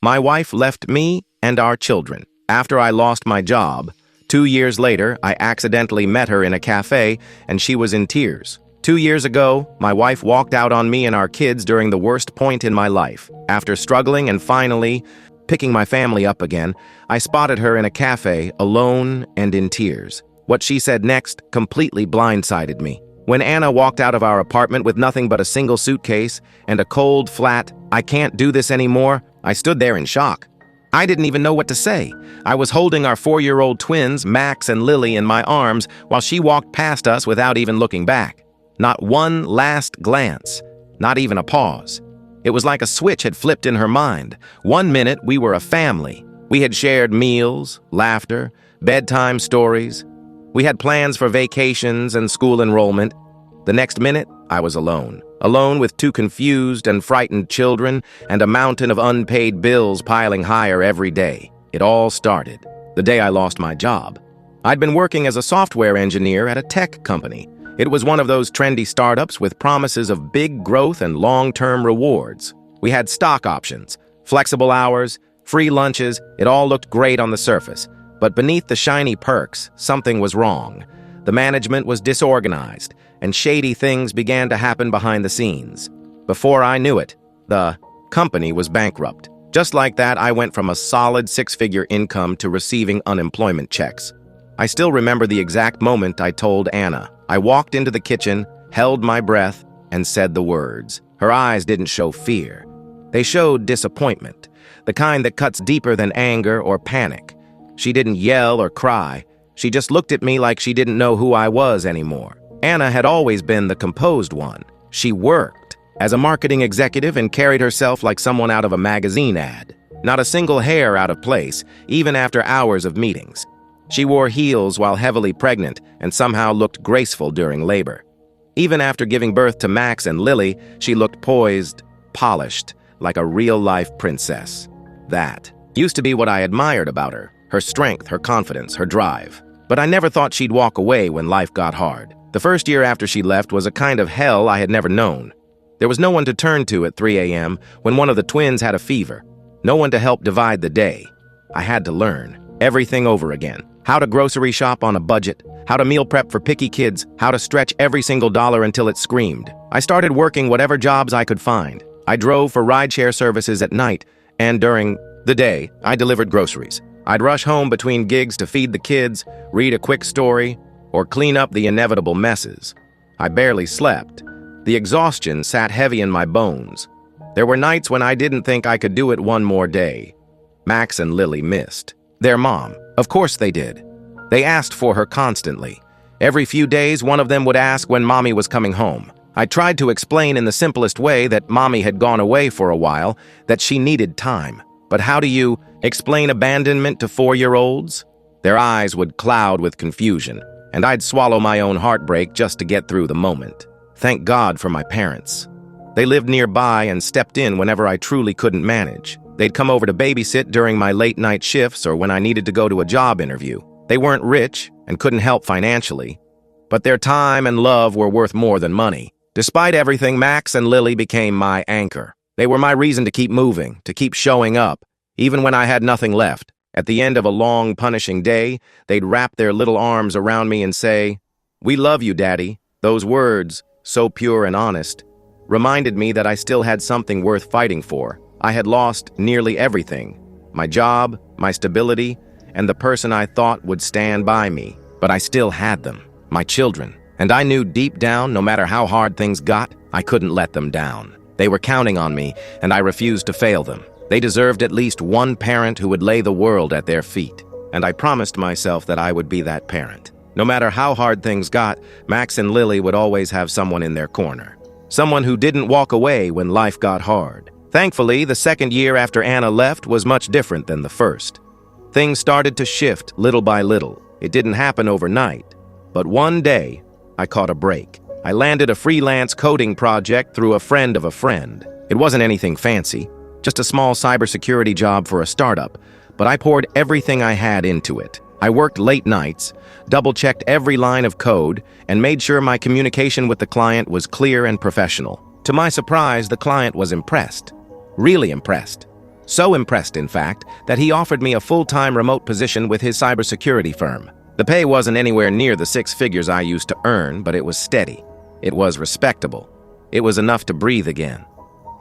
My wife left me and our children. After I lost my job, 2 years later, I accidentally met her in a cafe and she was in tears. 2 years ago, my wife walked out on me and our kids during the worst point in my life. After struggling and finally picking my family up again, I spotted her in a cafe, alone and in tears. What she said next completely blindsided me. When Anna walked out of our apartment with nothing but a single suitcase and a cold, flat, "I can't do this anymore," I stood there in shock. I didn't even know what to say. I was holding our 4-year-old twins, Max and Lily, in my arms while she walked past us without even looking back. Not one last glance, not even a pause. It was like a switch had flipped in her mind. 1 minute, we were a family. We had shared meals, laughter, bedtime stories. We had plans for vacations and school enrollment. The next minute, I was alone. Alone with 2 confused and frightened children and a mountain of unpaid bills piling higher every day. It all started the day I lost my job. I'd been working as a software engineer at a tech company. It was one of those trendy startups with promises of big growth and long-term rewards. We had stock options, flexible hours, free lunches. It all looked great on the surface. But beneath the shiny perks, something was wrong. The management was disorganized, and shady things began to happen behind the scenes. Before I knew it, the company was bankrupt. Just like that, I went from a solid 6-figure income to receiving unemployment checks. I still remember the exact moment I told Anna. I walked into the kitchen, held my breath, and said the words. Her eyes didn't show fear. They showed disappointment, the kind that cuts deeper than anger or panic. She didn't yell or cry. She just looked at me like she didn't know who I was anymore. Anna had always been the composed one. She worked as a marketing executive and carried herself like someone out of a magazine ad. Not a single hair out of place, even after hours of meetings. She wore heels while heavily pregnant and somehow looked graceful during labor. Even after giving birth to Max and Lily, she looked poised, polished, like a real-life princess. That used to be what I admired about her. Her strength, her confidence, her drive. But I never thought she'd walk away when life got hard. The first year after she left was a kind of hell I had never known. There was no one to turn to at 3 a.m. when one of the twins had a fever. No one to help divide the day. I had to learn everything over again. How to grocery shop on a budget, how to meal prep for picky kids, how to stretch every single dollar until it screamed. I started working whatever jobs I could find. I drove for rideshare services at night, and during the day, I delivered groceries. I'd rush home between gigs to feed the kids, read a quick story, or clean up the inevitable messes. I barely slept. The exhaustion sat heavy in my bones. There were nights when I didn't think I could do it one more day. Max and Lily missed their mom. Of course they did. They asked for her constantly. Every few days, one of them would ask when Mommy was coming home. I tried to explain in the simplest way that Mommy had gone away for a while, that she needed time. But how do you explain abandonment to 4-year-olds? Their eyes would cloud with confusion, and I'd swallow my own heartbreak just to get through the moment. Thank God for my parents. They lived nearby and stepped in whenever I truly couldn't manage. They'd come over to babysit during my late-night shifts or when I needed to go to a job interview. They weren't rich and couldn't help financially, but their time and love were worth more than money. Despite everything, Max and Lily became my anchor. They were my reason to keep moving, to keep showing up, even when I had nothing left. At the end of a long, punishing day, they'd wrap their little arms around me and say, "We love you, Daddy." Those words, so pure and honest, reminded me that I still had something worth fighting for. I had lost nearly everything, my job, my stability, and the person I thought would stand by me. But I still had them, my children. And I knew deep down, no matter how hard things got, I couldn't let them down. They were counting on me, and I refused to fail them. They deserved at least one parent who would lay the world at their feet. And I promised myself that I would be that parent. No matter how hard things got, Max and Lily would always have someone in their corner. Someone who didn't walk away when life got hard. Thankfully, the second year after Anna left was much different than the first. Things started to shift little by little. It didn't happen overnight. But one day, I caught a break. I landed a freelance coding project through a friend of a friend. It wasn't anything fancy, just a small cybersecurity job for a startup, but I poured everything I had into it. I worked late nights, double-checked every line of code, and made sure my communication with the client was clear and professional. To my surprise, the client was impressed. Really impressed. So impressed, in fact, that he offered me a full-time remote position with his cybersecurity firm. The pay wasn't anywhere near the 6 figures I used to earn, but it was steady. It was respectable. It was enough to breathe again.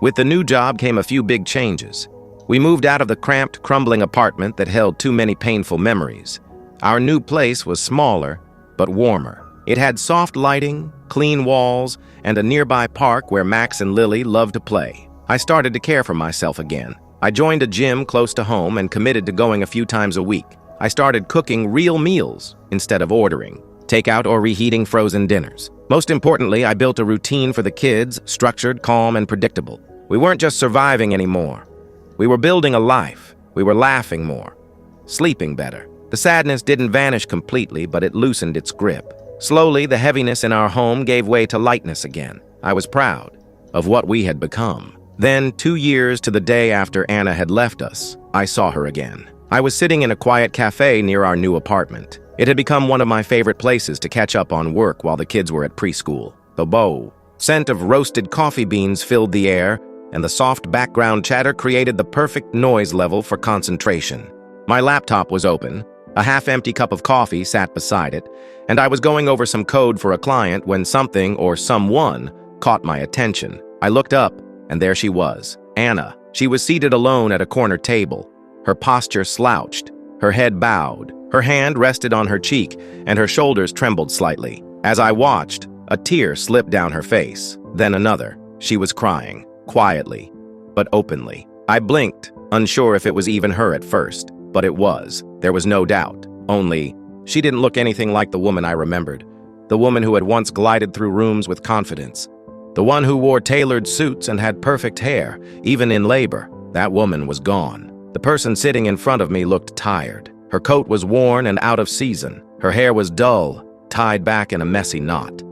With the new job came a few big changes. We moved out of the cramped, crumbling apartment that held too many painful memories. Our new place was smaller, but warmer. It had soft lighting, clean walls, and a nearby park where Max and Lily loved to play. I started to care for myself again. I joined a gym close to home and committed to going a few times a week. I started cooking real meals instead of ordering, takeout or reheating frozen dinners. Most importantly, I built a routine for the kids, structured, calm, and predictable. We weren't just surviving anymore. We were building a life. We were laughing more, sleeping better. The sadness didn't vanish completely, but it loosened its grip. Slowly, the heaviness in our home gave way to lightness again. I was proud of what we had become. Then, 2 years to the day after Anna had left us, I saw her again. I was sitting in a quiet cafe near our new apartment. It had become one of my favorite places to catch up on work while the kids were at preschool. The scent of roasted coffee beans filled the air, and the soft background chatter created the perfect noise level for concentration. My laptop was open, a half-empty cup of coffee sat beside it, and I was going over some code for a client when something or someone caught my attention. I looked up, and there she was, Anna. She was seated alone at a corner table, her posture slouched, her head bowed, her hand rested on her cheek, and her shoulders trembled slightly. As I watched, a tear slipped down her face, then another. She was crying, quietly, but openly. I blinked, unsure if it was even her at first, but it was. There was no doubt. Only, she didn't look anything like the woman I remembered, the woman who had once glided through rooms with confidence, the one who wore tailored suits and had perfect hair, even in labor. That woman was gone. The person sitting in front of me looked tired. Her coat was worn and out of season. Her hair was dull, tied back in a messy knot.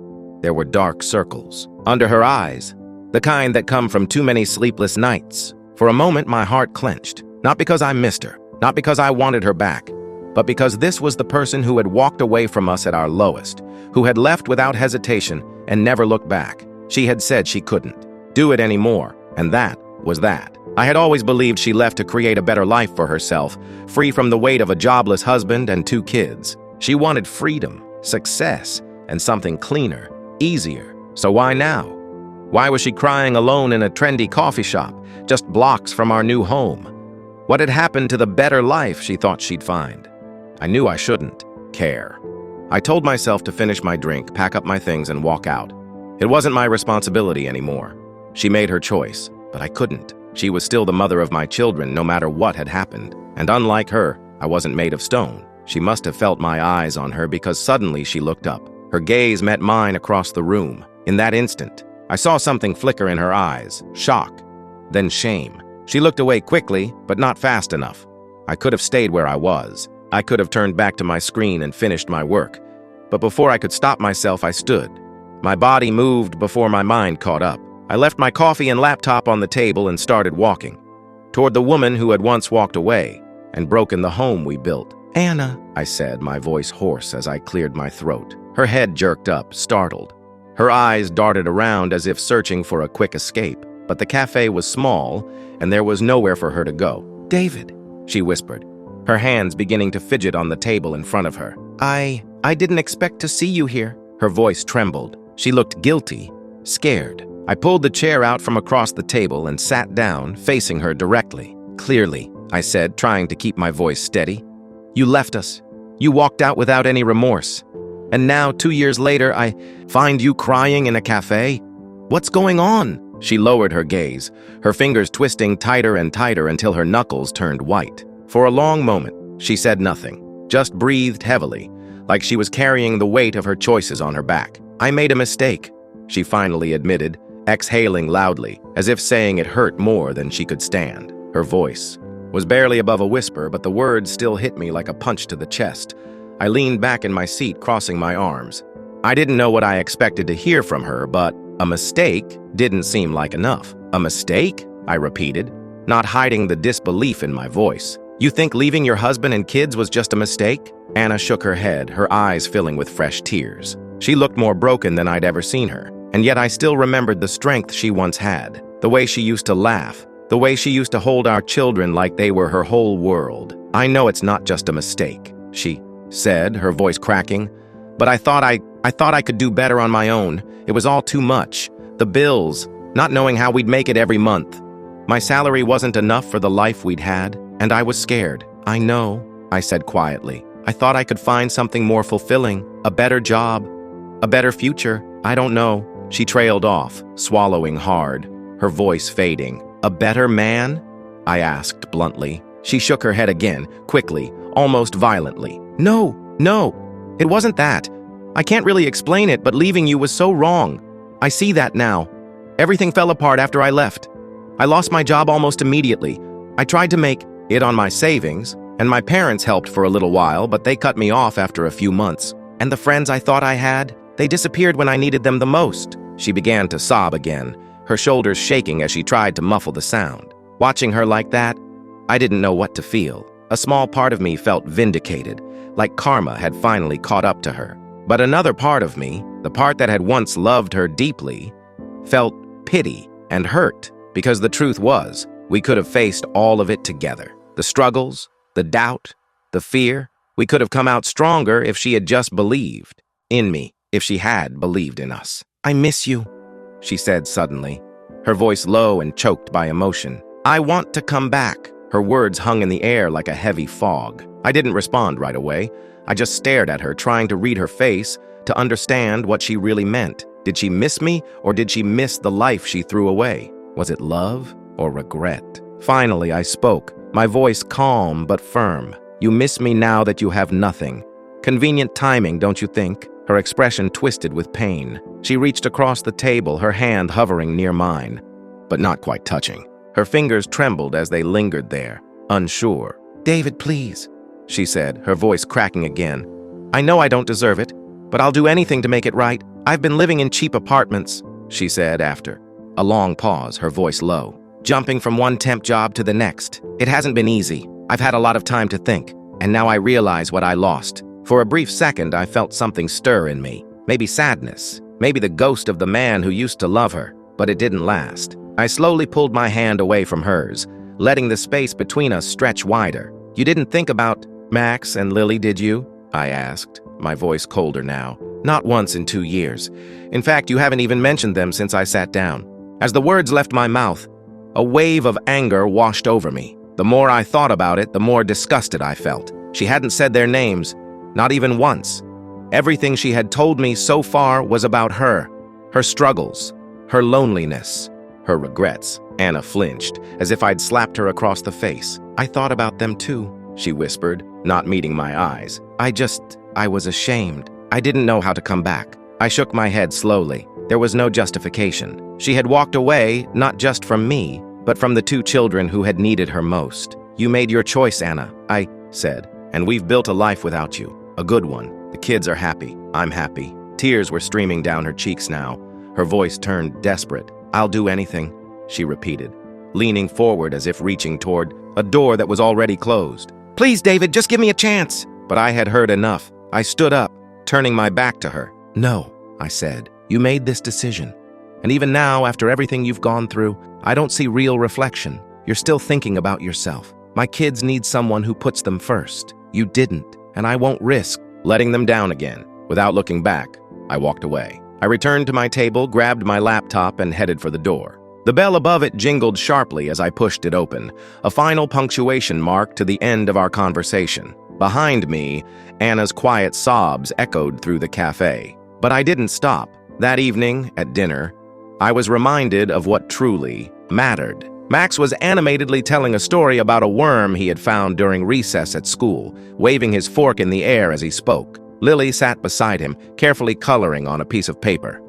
There were dark circles under her eyes, the kind that come from too many sleepless nights. For a moment, my heart clenched, not because I missed her, not because I wanted her back, but because this was the person who had walked away from us at our lowest, who had left without hesitation and never looked back. She had said she couldn't do it anymore, and that was that. I had always believed she left to create a better life for herself, free from the weight of a jobless husband and 2 kids. She wanted freedom, success, and something cleaner, easier. So why now? Why was she crying alone in a trendy coffee shop, just blocks from our new home? What had happened to the better life she thought she'd find? I knew I shouldn't care. I told myself to finish my drink, pack up my things, and walk out. It wasn't my responsibility anymore. She made her choice, but I couldn't. She was still the mother of my children, no matter what had happened. And unlike her, I wasn't made of stone. She must have felt my eyes on her because suddenly she looked up. Her gaze met mine across the room. In that instant, I saw something flicker in her eyes, shock, then shame. She looked away quickly, but not fast enough. I could have stayed where I was. I could have turned back to my screen and finished my work. But before I could stop myself, I stood. My body moved before my mind caught up. I left my coffee and laptop on the table and started walking toward the woman who had once walked away and broken the home we built. "Anna," I said, my voice hoarse as I cleared my throat. Her head jerked up, startled. Her eyes darted around as if searching for a quick escape. But the cafe was small, and there was nowhere for her to go. "David," she whispered, her hands beginning to fidget on the table in front of her. I didn't expect to see you here." Her voice trembled. She looked guilty, scared. I pulled the chair out from across the table and sat down, facing her directly. "Clearly," I said, trying to keep my voice steady, "you left us. You walked out without any remorse. And now, 2 years later, I find you crying in a cafe? What's going on?" She lowered her gaze, her fingers twisting tighter and tighter until her knuckles turned white. For a long moment, she said nothing, just breathed heavily, like she was carrying the weight of her choices on her back. "I made a mistake," she finally admitted, exhaling loudly, as if saying it hurt more than she could stand. Her voice was barely above a whisper, but the words still hit me like a punch to the chest. I leaned back in my seat, crossing my arms. I didn't know what I expected to hear from her, but a mistake didn't seem like enough. "A mistake?" I repeated, not hiding the disbelief in my voice. "You think leaving your husband and kids was just a mistake?" Anna shook her head, her eyes filling with fresh tears. She looked more broken than I'd ever seen her, and yet I still remembered the strength she once had, the way she used to laugh, The way she used to hold our children like they were her whole world. I know it's not just a mistake, she said, her voice cracking. But I thought I could do better on my own. It was all too much. The bills, not knowing how we'd make it every month. My salary wasn't enough for the life we'd had, and I was scared. I know, I said quietly. I thought I could find something more fulfilling, a better job, a better future. I don't know. She trailed off, swallowing hard, her voice fading. A better man? I asked bluntly. She shook her head again, quickly, almost violently. No, it wasn't that. I can't really explain it, but leaving you was so wrong. I see that now. Everything fell apart after I left. I lost my job almost immediately. I tried to make it on my savings, and my parents helped for a little while, but they cut me off after a few months. And the friends I thought I had, they disappeared when I needed them the most. She began to sob again, her shoulders shaking as she tried to muffle the sound. Watching her like that, I didn't know what to feel. A small part of me felt vindicated, like karma had finally caught up to her. But another part of me, the part that had once loved her deeply, felt pity and hurt, because the truth was, we could have faced all of it together. The struggles, the doubt, the fear. We could have come out stronger if she had just believed in me, if she had believed in us. I miss you, she said suddenly, her voice low and choked by emotion. I want to come back. Her words hung in the air like a heavy fog. I didn't respond right away. I just stared at her, trying to read her face, to understand what she really meant. Did she miss me, or did she miss the life she threw away? Was it love or regret? Finally, I spoke, my voice calm but firm. You miss me now that you have nothing. Convenient timing, don't you think? Her expression twisted with pain. She reached across the table, her hand hovering near mine, but not quite touching. Her fingers trembled as they lingered there, unsure. David, please, she said, her voice cracking again. I know I don't deserve it, but I'll do anything to make it right. I've been living in cheap apartments, she said after a long pause, her voice low. Jumping from one temp job to the next. It hasn't been easy. I've had a lot of time to think, and now I realize what I lost. For a brief second, I felt something stir in me. Maybe sadness, maybe the ghost of the man who used to love her, but it didn't last. I slowly pulled my hand away from hers, letting the space between us stretch wider. You didn't think about Max and Lily, did you? I asked, my voice colder now. Not once in 2 years. In fact, you haven't even mentioned them since I sat down. As the words left my mouth, a wave of anger washed over me. The more I thought about it, the more disgusted I felt. She hadn't said their names, not even once. Everything she had told me so far was about her struggles, her loneliness, her regrets. Anna flinched, as if I'd slapped her across the face. I thought about them too, she whispered, not meeting my eyes. I was ashamed. I didn't know how to come back. I shook my head slowly. There was no justification. She had walked away, not just from me, but from the 2 children who had needed her most. You made your choice, Anna, I said, and we've built a life without you. A good one. The kids are happy. I'm happy. Tears were streaming down her cheeks now. Her voice turned desperate. I'll do anything, she repeated, leaning forward as if reaching toward a door that was already closed. Please, David, just give me a chance. But I had heard enough. I stood up, turning my back to her. No, I said. You made this decision. And even now, after everything you've gone through, I don't see real reflection. You're still thinking about yourself. My kids need someone who puts them first. You didn't, and I won't risk letting them down again. Without looking back, I walked away. I returned to my table, grabbed my laptop, and headed for the door. The bell above it jingled sharply as I pushed it open, a final punctuation mark to the end of our conversation. Behind me, Anna's quiet sobs echoed through the café. But I didn't stop. That evening, at dinner, I was reminded of what truly mattered. Max was animatedly telling a story about a worm he had found during recess at school, waving his fork in the air as he spoke. Lily sat beside him, carefully coloring on a piece of paper.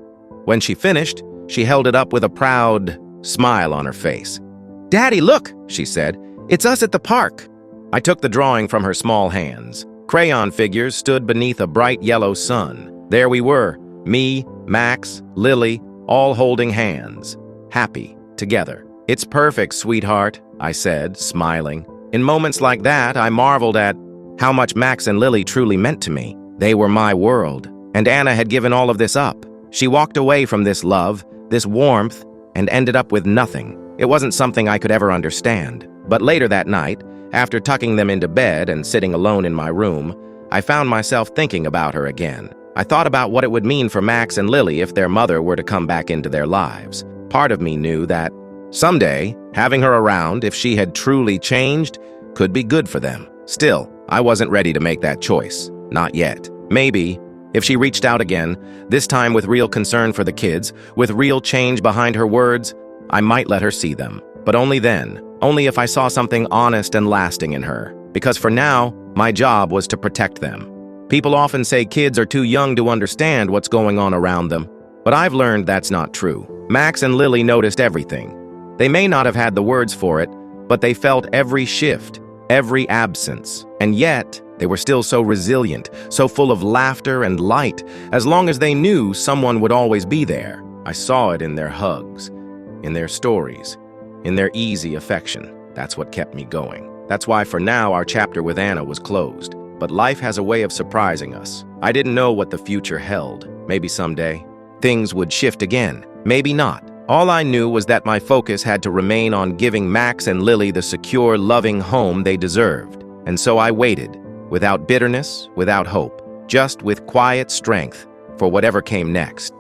When she finished, she held it up with a proud smile on her face. Daddy, look, she said. It's us at the park. I took the drawing from her small hands. Crayon figures stood beneath a bright yellow sun. There we were, me, Max, Lily, all holding hands, happy, together. It's perfect, sweetheart, I said, smiling. In moments like that, I marveled at how much Max and Lily truly meant to me. They were my world, and Anna had given all of this up. She walked away from this love, this warmth, and ended up with nothing. It wasn't something I could ever understand. But later that night, after tucking them into bed and sitting alone in my room, I found myself thinking about her again. I thought about what it would mean for Max and Lily if their mother were to come back into their lives. Part of me knew that someday, having her around, if she had truly changed, could be good for them. Still, I wasn't ready to make that choice. Not yet. Maybe, if she reached out again, this time with real concern for the kids, with real change behind her words, I might let her see them. But only then. Only if I saw something honest and lasting in her. Because for now, my job was to protect them. People often say kids are too young to understand what's going on around them. But I've learned that's not true. Max and Lily noticed everything. They may not have had the words for it, but they felt every shift, every absence. And yet, they were still so resilient, so full of laughter and light, as long as they knew someone would always be there. I saw it in their hugs, in their stories, in their easy affection. That's what kept me going. That's why for now our chapter with Anna was closed. But life has a way of surprising us. I didn't know what the future held. Maybe someday things would shift again. Maybe not. All I knew was that my focus had to remain on giving Max and Lily the secure, loving home they deserved. And so I waited, without bitterness, without hope, just with quiet strength for whatever came next.